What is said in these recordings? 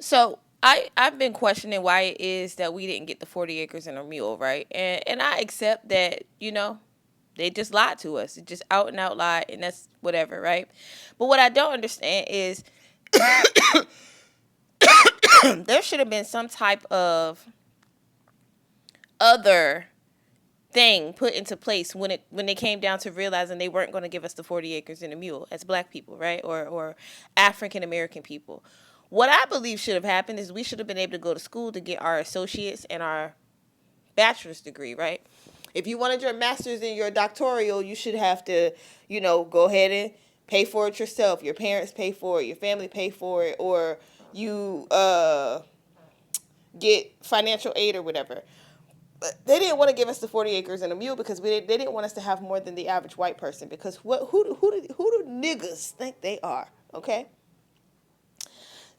So I've been questioning why it is that we didn't get the 40 acres and a mule, right? And I accept that, they just lied to us. It just out and out lied, and that's whatever, right? But what I don't understand is there should have been some type of other thing put into place when they came down to realizing they weren't going to give us the 40 acres and a mule as black people, right? Or African American people. What I believe should have happened is we should have been able to go to school to get our associates and our bachelor's degree, right? If you wanted your master's and your doctoral, you should have to, go ahead and pay for it yourself. Your parents pay for it, your family pay for it, or you get financial aid or whatever. But they didn't want to give us the 40 acres and a mule because they didn't want us to have more than the average white person, because who do niggas think they are, okay?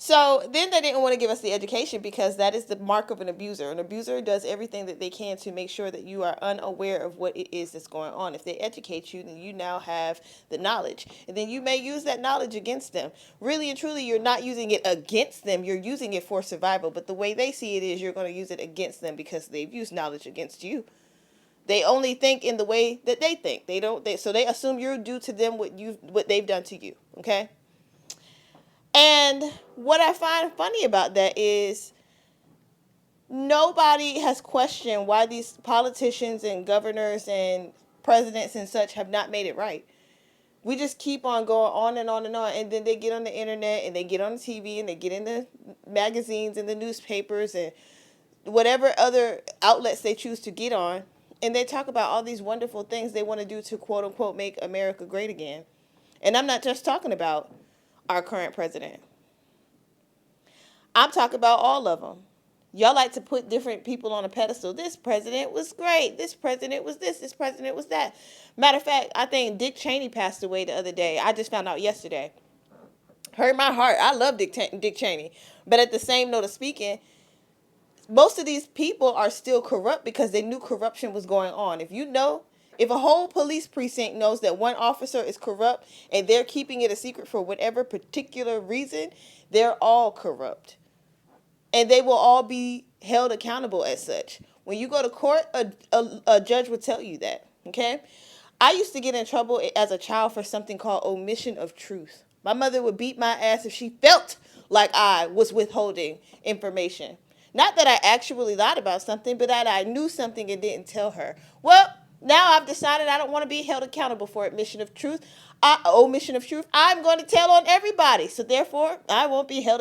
So then they didn't want to give us the education because that is the mark of an abuser. An abuser does everything that they can to make sure that you are unaware of what it is that's going on. If they educate you, then you now have the knowledge. And then you may use that knowledge against them. Really and truly, you're not using it against them. You're using it for survival. But the way they see it is you're going to use it against them because they've used knowledge against you. They only think in the way that they think. So they assume you're due to them what they've done to you. Okay? And what I find funny about that is nobody has questioned why these politicians and governors and presidents and such have not made it right. We just keep on going on and on and on, and then they get on the internet and they get on the TV and they get in the magazines and the newspapers and whatever other outlets they choose to get on, and they talk about all these wonderful things they want to do to quote unquote make America great again. And I'm not just talking about our current president. I'm talking about all of them. Y'all like to put different people on a pedestal. This president was great. This president was this. This president was that. Matter of fact, I think Dick Cheney passed away the other day. I just found out yesterday. Hurt my heart. I love Dick Cheney. But at the same note of speaking, most of these people are still corrupt because they knew corruption was going on. If a whole police precinct knows that one officer is corrupt and they're keeping it a secret for whatever particular reason, they're all corrupt. And they will all be held accountable as such. When you go to court, a judge will tell you that, okay? I used to get in trouble as a child for something called omission of truth. My mother would beat my ass if she felt like I was withholding information. Not that I actually lied about something, but that I knew something and didn't tell her. Well, now I've decided I don't want to be held accountable for omission of truth. I'm going to tell on everybody. So therefore, I won't be held